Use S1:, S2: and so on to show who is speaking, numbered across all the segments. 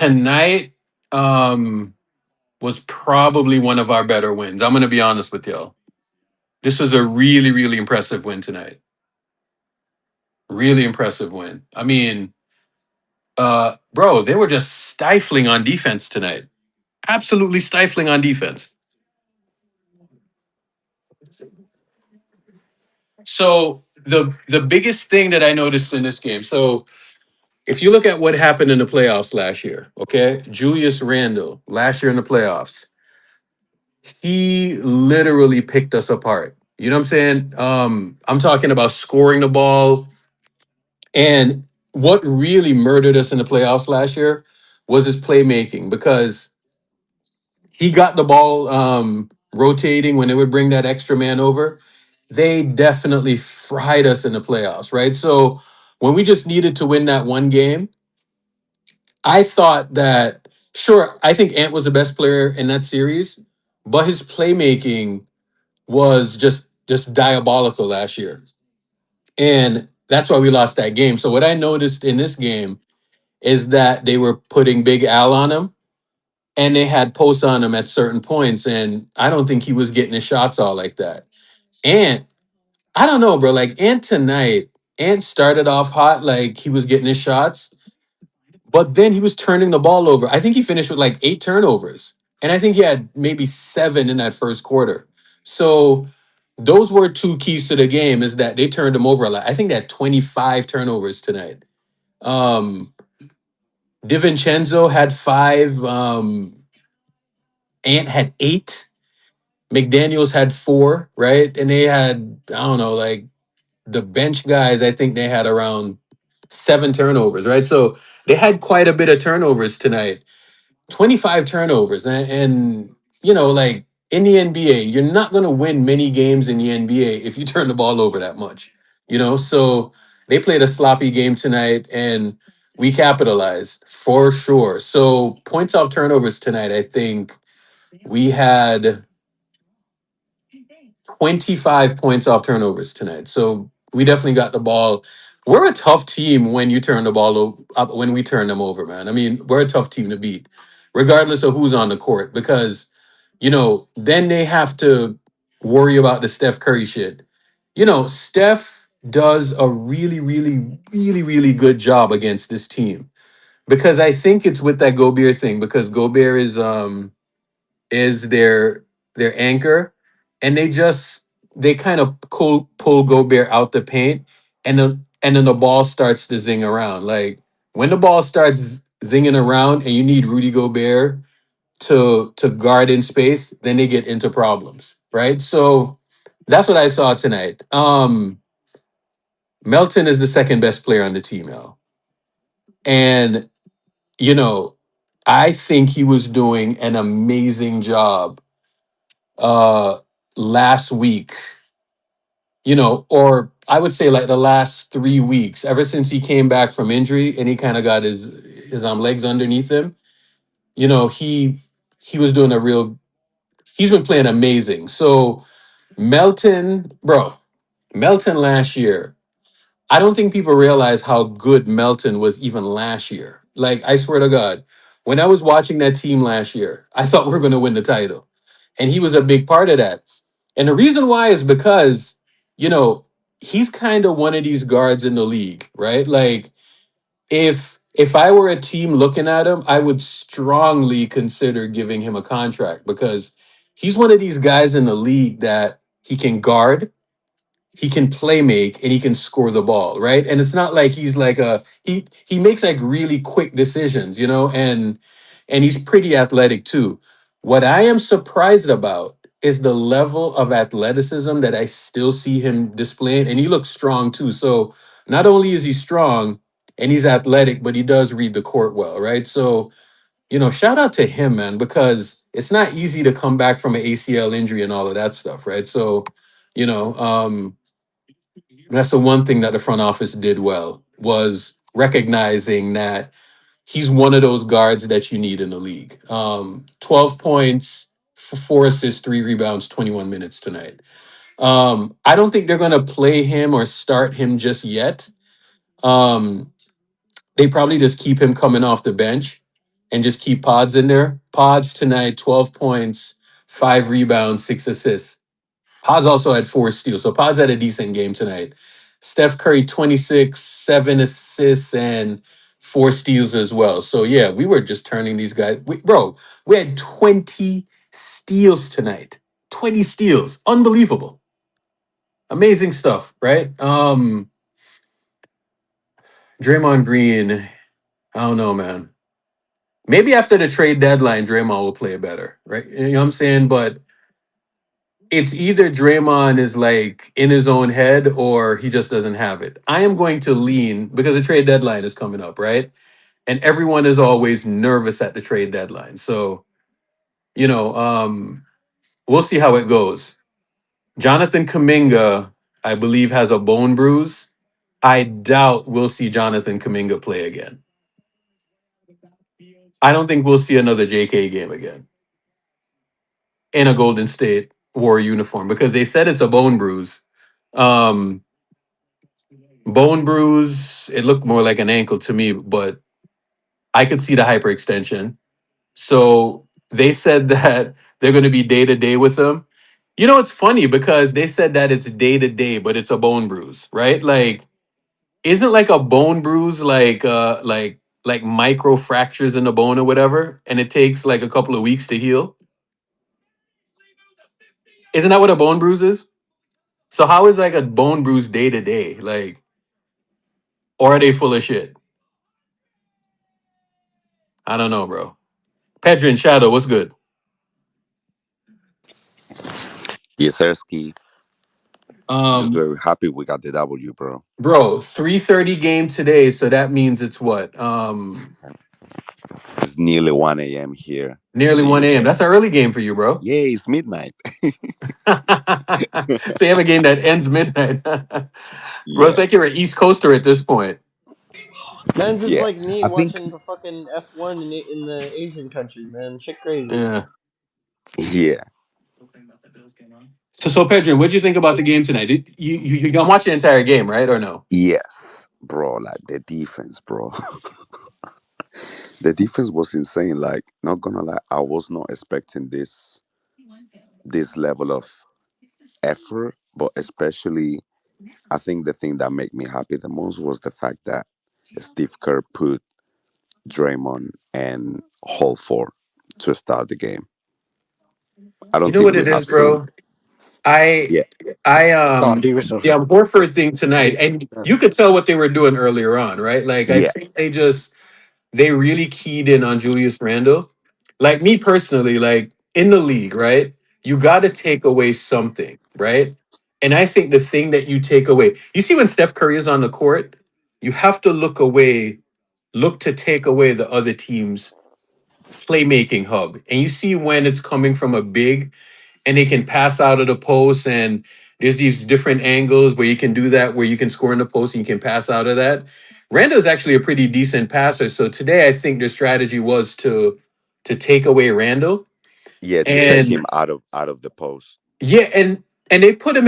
S1: Tonight um, was probably one of our better wins. I'm going to be honest with y'all. This was a really, really impressive win tonight. Really impressive win. I mean, bro, they were just stifling on defense tonight. Absolutely stifling on defense. So the biggest thing that I noticed in this game. So if you look at what happened in the playoffs last year, okay, Julius Randle last year in the playoffs, he literally picked us apart. You know what I'm saying? I'm talking about scoring the ball. And what really murdered us in the playoffs last year was his playmaking because he got the ball rotating when they would bring that extra man over. They definitely fried us in the playoffs, right? So when we just needed to win that one game, I thought that, sure, I think Ant was the best player in that series, but his playmaking was just diabolical last year. And that's why we lost that game. So what I noticed in this game is that they were putting Big Al on him and they had posts on him at certain points. And I don't think he was getting his shots all like that. And I don't know, bro. Like Ant tonight, Ant started off hot, like he was getting his shots, but then he was turning the ball over. I think he finished with like 8 turnovers. And I think he had maybe 7 in that first quarter. So those were two keys to the game is that they turned him over a lot. I think they had 25 turnovers tonight. Um, DiVincenzo had 5. Ant had 8. McDaniels had 4, right? And they had, I don't know, like the bench guys, I think they had around 7 turnovers, right? So they had quite a bit of turnovers tonight. 25 turnovers. And like in the NBA, you're not going to win many games in the NBA if you turn the ball over that much, So they played a sloppy game tonight and we capitalized for sure. So points off turnovers tonight, I think we had 25 points off turnovers tonight. So we definitely got the ball. We're a tough team when you turn the ball up when we turn them over, man. I mean, we're a tough team to beat, regardless of who's on the court, because then they have to worry about the Steph Curry shit. Steph does a really, really, really, really good job against this team. Because I think it's with that Gobert thing, because Gobert is their anchor, and they kind of pull Gobert out the paint, and then the ball starts to zing around. Like when the ball starts zinging around, and you need Rudy Gobert to guard in space, then they get into problems, right? So that's what I saw tonight. Melton is the second best player on the team now, and you know I think he was doing an amazing job uh last week, or I would say like the last 3 weeks, ever since he came back from injury and he kind of got his legs underneath him. He was doing a real he's been playing amazing. So Melton, bro, Melton last year, I don't think people realize how good Melton was even last year. Like, I swear to God, when I was watching that team last year, I thought we were going to win the title. And he was a big part of that. And the reason why is because, you know, he's kind of one of these guards in the league, right? Like, if I were a team looking at him, I would strongly consider giving him a contract because he's one of these guys in the league that he can guard, he can play make, and he can score the ball, right? And it's not like he's like he makes like really quick decisions, and he's pretty athletic too. What I am surprised about is the level of athleticism that I still see him displaying, and he looks strong too. So not only is he strong and he's athletic, but he does read the court well, right? So shout out to him, man, because it's not easy to come back from an ACL injury and all of that stuff, right? So, you know, um, that's the one thing that the front office did well was recognizing that he's one of those guards that you need in the league. 12 points, 4 assists, 3 rebounds, 21 minutes tonight. I don't think they're going to play him or start him just yet. They probably just keep him coming off the bench and just keep Pods in there. Pods tonight, 12 points, 5 rebounds, 6 assists. Pods also had 4 steals. So Pods had a decent game tonight. Steph Curry, 26, 7 assists, and 4 steals as well. So yeah, we were just turning these guys. Bro, we had 20 steals tonight. 20 steals. Unbelievable. Amazing stuff, right? Draymond Green, I don't know, man. Maybe after the trade deadline, Draymond will play better, right? You know what I'm saying? But it's either Draymond is like in his own head or he just doesn't have it. I am going to lean because the trade deadline is coming up, right? And everyone is always nervous at the trade deadline. So, you know, we'll see how it goes. Jonathan Kaminga, I believe, has a bone bruise. I doubt we'll see Jonathan Kaminga play again. I don't think we'll see another JK game again in a Golden State Warrior uniform because they said it's a bone bruise. Um, Bone bruise, it looked more like an ankle to me, but I could see the hyperextension. So they said that they're going to be day to day with him. You know, it's funny because they said that it's day to day, but it's a bone bruise, right? Like, isn't like a bone bruise like micro fractures in the bone or whatever, and it takes like a couple of weeks to heal? Isn't that what a bone bruise is? So how is like a bone bruise day to day? Like, or are they full of shit? I don't know, bro. Pedro and Shadow, what's good?
S2: Yeserski, just
S1: Um,
S2: very happy we got the W, bro.
S1: Bro, 3:30 game today, so that means it's what?
S2: It's nearly 1 a.m. here in
S1: Nearly
S2: the
S1: 1 a.m.
S2: UK.
S1: That's an early game for you, bro.
S2: Yeah, it's midnight.
S1: So you have a game that ends midnight. Bro, it's like you're an
S2: Yes.
S1: East Coaster at this point.
S3: Man's is
S2: Yeah.
S3: like me
S2: I think,
S3: watching the fucking F1 in the Asian countries, man. Shit crazy.
S1: Yeah.
S2: yeah.
S1: So Pedro, what do you think about the game tonight? You gonna watch the entire game, right? Or no?
S2: Yes, bro. Like the defense, bro. The defense was insane. Like, not gonna lie, I was not expecting this level of effort, but especially I think the thing that made me happy the most was the fact that Steve Kerr put Draymond and Holford to start the game. I
S1: You
S2: don't
S1: know
S2: think
S1: what
S2: we
S1: it
S2: have
S1: is,
S2: seen.
S1: bro? I
S2: Yeah,
S1: I
S4: Oh, Davidson
S1: yeah,
S4: for
S1: Horford thing tonight, and
S4: yeah.
S1: you could tell what they were doing earlier on, right? Like I
S2: yeah,
S1: think they really keyed in on Julius Randle. Like me personally, like in the league, right? You got to take away something, right? And I think the thing that you take away, you see, when Steph Curry is on the court, you have to look away, look to take away the other team's playmaking hub. And you see when it's coming from a big and they can pass out of the post and there's these different angles where you can do that, where you can score in the post and you can pass out of that. Randall is actually a pretty decent passer. So today I think their strategy was to take away Randall.
S2: yeah. To take
S1: And
S2: him out of the post.
S1: yeah, and they put him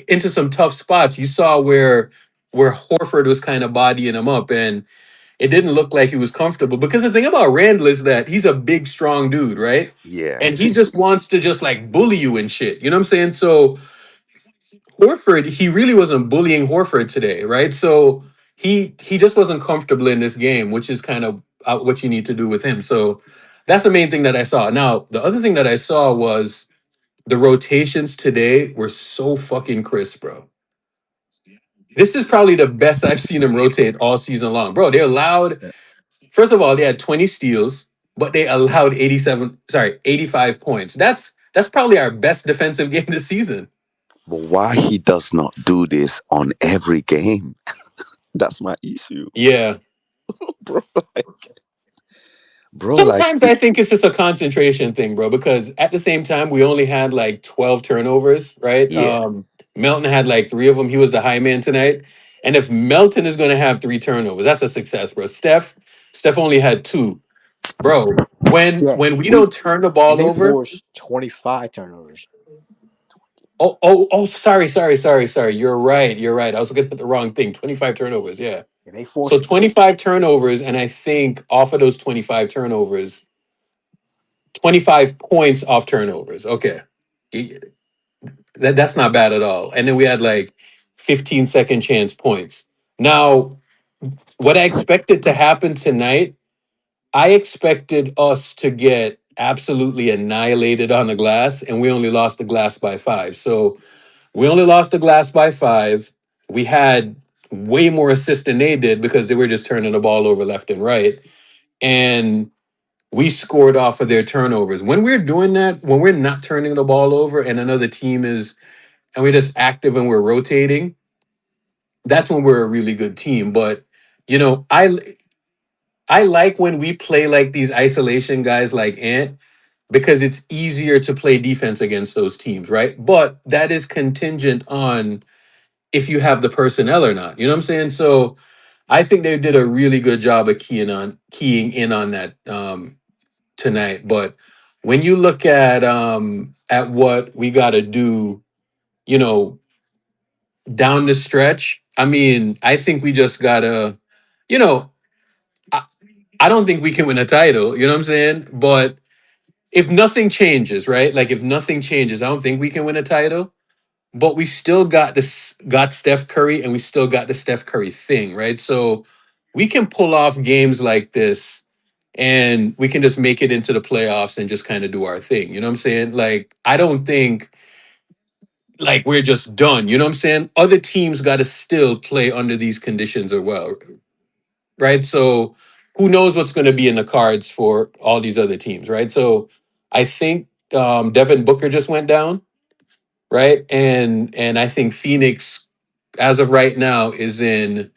S1: into some tough spots. You saw where Horford was kind of bodying him up, and it didn't look like he was comfortable. Because the thing about Randall is that he's a big, strong dude, right?
S2: Yeah,
S1: And he just wants to just like bully you and shit. You know what I'm saying? So Horford, he really wasn't bullying Horford today, right? So he just wasn't comfortable in this game, which is kind of what you need to do with him. So that's the main thing that I saw. Now, the other thing that I saw was the rotations today were so fucking crisp, bro. This is probably the best I've seen them rotate all season long, bro. They allowed, first of all, they had 20 steals, but they allowed 85 points. That's probably our best defensive game this season.
S2: but why he does not do this on every game? That's my issue,
S1: Yeah.
S2: bro. Like, bro, like
S1: Sometimes I think it's just a concentration thing, bro, because at the same time, we only had like 12 turnovers, right?
S2: yeah,
S1: Melton had like three of them. He was the high man tonight. And if Melton is going to have three turnovers, that's a success, bro. Steph only had two. Bro, when
S4: Yeah,
S1: when we
S4: we
S1: don't turn the
S4: and
S1: ball
S4: they
S1: over,
S4: forced 25 turnovers.
S1: Sorry. You're right. You're right. I was looking at the wrong thing. 25 turnovers. Yeah.
S4: And they
S1: So
S4: forced it.
S1: 25 turnovers, and I think off of those 25 turnovers, 25 points off turnovers. Okay. Y- that's not bad at all. And then we had like 15-second chance points. Now, what I expected to happen tonight, I expected us to get absolutely annihilated on the glass, and we only lost the glass by five. So we only lost the glass by five. We had way more assists than they did because they were just turning the ball over left and right. And we scored off of their turnovers. When we're doing that, when we're not turning the ball over and another team is, and we're just active and we're rotating, that's when we're a really good team. But, you know, I like when we play like these isolation guys like Ant because it's easier to play defense against those teams, right? But that is contingent on if you have the personnel or not. You know what I'm saying? So I think they did a really good job of keying in on that tonight. But when you look at what we got to do, you know, down the stretch, I mean, I think we just gotta, you know, I, I don't think we can win a title. You know what I'm saying? But if nothing changes, right? Like if nothing changes, I don't think we can win a title. But we still got Steph Curry, and we still got the Steph Curry thing, right? So we can pull off games like this, and we can just make it into the playoffs and just kind of do our thing. You know what I'm saying? Like I don't think like we're just done. You know what I'm saying? Other teams got to still play under these conditions as well, right? So who knows what's going to be in the cards for all these other teams, right? So I think Devin Booker just went down, right? And I think Phoenix, as of right now, is in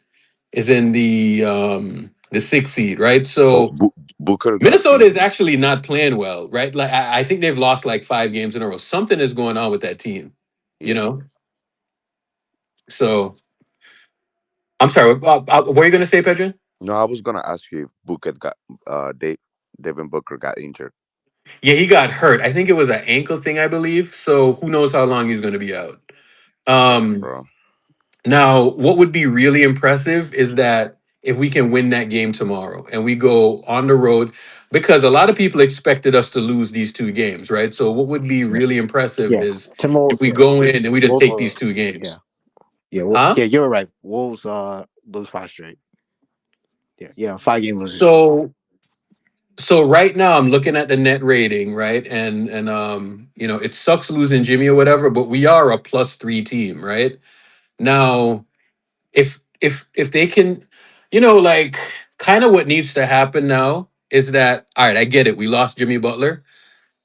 S1: the sixth seed, right?
S2: Oh,
S1: So
S2: Booker got
S1: Minnesota is
S2: injured.
S1: actually not playing well, right? Like I think they've lost like 5 games in a row. Something is going on with that team, you
S4: Yeah.
S1: know. So I'm sorry. What are you going to say, Pedro?
S2: No, I was gonna ask you if Booker got Devin Booker got injured.
S1: Yeah, he got hurt. I think it was an ankle thing, I believe. So who knows how long he's going to be out.
S2: Damn,
S1: Um,
S2: bro.
S1: Now, what would be really impressive is that if we can win that game tomorrow and we go on the road, because a lot of people expected us to lose these 2 games, right? So, what would be
S4: Yeah.
S1: really impressive
S4: Yeah.
S1: is
S4: Timor.
S1: if we
S4: Yeah.
S1: go in and we just
S4: Wolves
S1: take
S4: were.
S1: these two
S4: Yeah.
S1: games,
S4: Yeah.
S1: huh?
S4: Yeah. You're right. Wolves lose five straight. Yeah. Yeah. 5 game losing streak.
S1: So, so right now I'm looking at the net rating, right? And you know, it sucks losing Jimmy or whatever, but we are a +3 team, right? Now, if they can, you know, like kind of what needs to happen now is that all right, I get it. We lost Jimmy Butler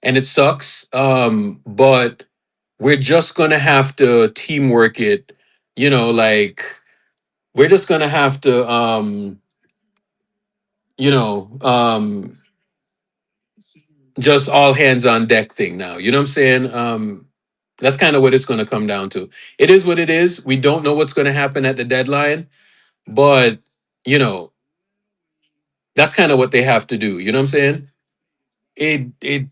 S1: and it sucks. But we're just gonna have to teamwork it, you know, like we're just gonna have to you know, just all hands on deck thing now. You know what I'm saying? That's kind of what it's gonna come down to. It is what it is. We don't know what's gonna happen at the deadline, but you know, that's kind of what they have to do. You know what I'm saying? It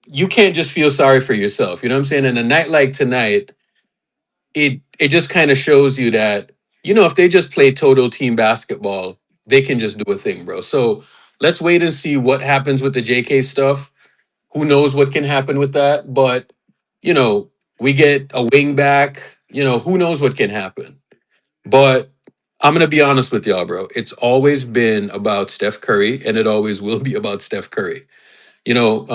S1: you can't just feel sorry for yourself. You know what I'm saying? And a night like tonight, it just kind of shows you that, you know, if they just play total team basketball, they can just do a thing, bro. So let's wait and see what happens with the JK stuff. Who knows what can happen with that? But, you know, we get a wing back, you know, who knows what can happen. But I'm gonna be honest with y'all, bro. It's always been about Steph Curry, and it always will be about Steph Curry. You know,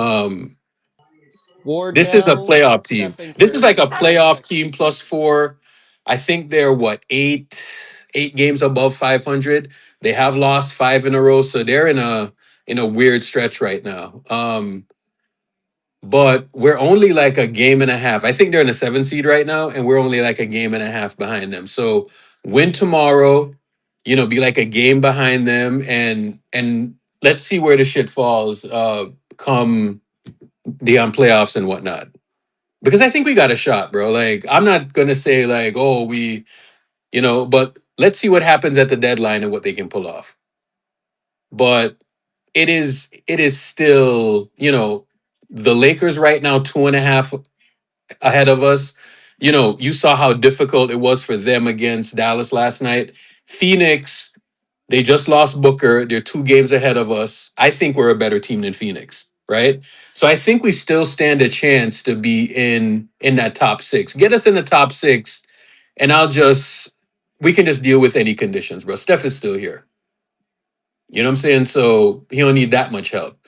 S1: this is a
S3: Wardell,
S1: playoff team.
S3: Stephen
S1: This is like
S3: Curry,
S1: a
S3: Aaron
S1: playoff
S3: Gordon.
S1: team +4. I think they're what, eight games above 500. They have lost 5 in a row, so they're in a weird stretch right now. But we're only like a game and a half. I think they're in a 7 seed right now, and we're only like a game and a half behind them. So win tomorrow, you know, be like a game behind them, and let's see where the shit falls come the playoffs and whatnot. Because I think we got a shot, bro. Like I'm not gonna say like, oh, we, you know, but let's see what happens at the deadline and what they can pull off. But it is still, you know, the Lakers right now 2.5 ahead of us. You know, you saw how difficult it was for them against Dallas last night. Phoenix, they just lost Booker. They're 2 games ahead of us. I think we're a better team than Phoenix, right? So I think we still stand a chance to be in that top 6. Get us in the top 6, and we can just deal with any conditions, bro. Steph is still here. You know what I'm saying? So he don't need that much help.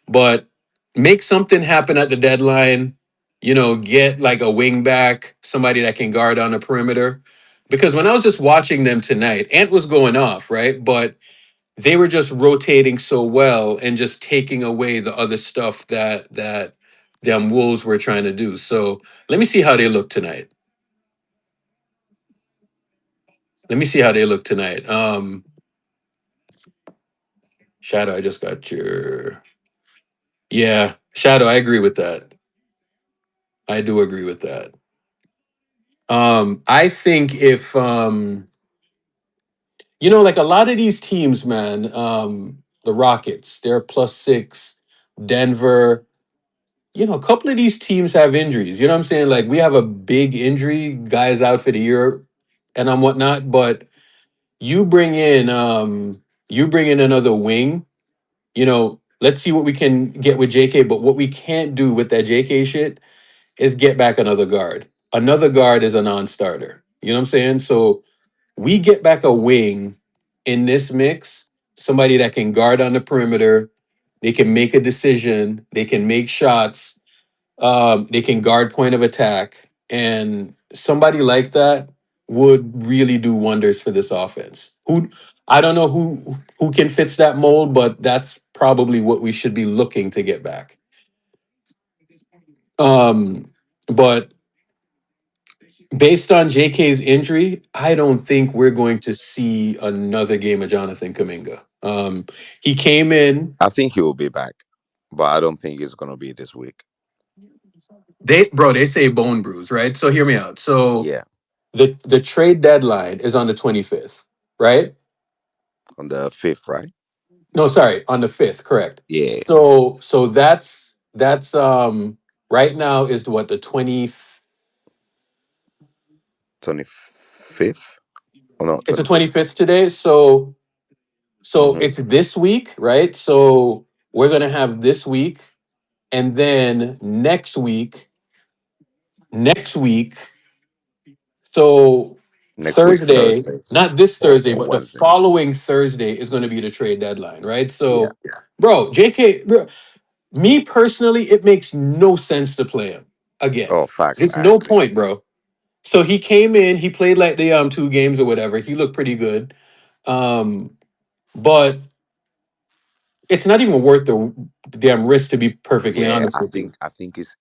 S1: But make something happen at the deadline. You know, get like a wing back, somebody that can guard on the perimeter. Because when I was just watching them tonight, Ant was going off, right? But they were just rotating so well and just taking away the other stuff that them Wolves were trying to do. So let me see how they look tonight. Let me see how they look tonight. Shadow, I just got your Shadow, I agree with that. I do agree with that. I think if like a lot of these teams, man, the Rockets, they're +6, Denver, a couple of these teams have injuries. You know what I'm saying? Like we have a big injury, guys out for the year and whatnot, but you bring in another wing, let's see what we can get with JK, but what we can't do with that JK shit is get back another guard. Another guard is a non-starter. You know what I'm saying? So we get back a wing in this mix, somebody that can guard on the perimeter, they can make a decision, they can make shots, they can guard point of attack, and somebody like that would really do wonders for this offense. Who I don't know who can fits that mold, but that's probably what we should be looking to get back. But based on JK's injury, I don't think we're going to see another game of Jonathan Kaminga. He came in.
S2: I think he will be back, but I don't think it's gonna be this week.
S1: They say bone bruise, right? So hear me out. So
S2: Yeah,
S1: the trade deadline is on the 25th, right?
S2: on the 5th, right?
S1: No, sorry, on the 5th, correct.
S2: Yeah,
S1: So that's right now is what, the 20.
S2: 25th or not
S1: It's the
S2: 26th.
S1: 25th today. So
S2: Mm-hmm.
S1: it's this week, right? So we're gonna have this week, and then next week, so
S2: Next week,
S1: Thursday,
S2: Thursday
S1: not this Thursday,
S2: or
S1: but the
S2: Wednesday.
S1: following Thursday is going to be the trade deadline, right?
S2: Yeah.
S1: So, bro, JK, bro, me personally, it makes no sense to play him again.
S2: Oh, facts.
S1: There's
S2: I
S1: no
S2: agree.
S1: point, bro. So he came in, he played like the 2 games or whatever. He looked pretty good. Um, but it's not even worth the damn risk, to be perfectly
S2: Yeah,
S1: honest with you.
S2: I think it's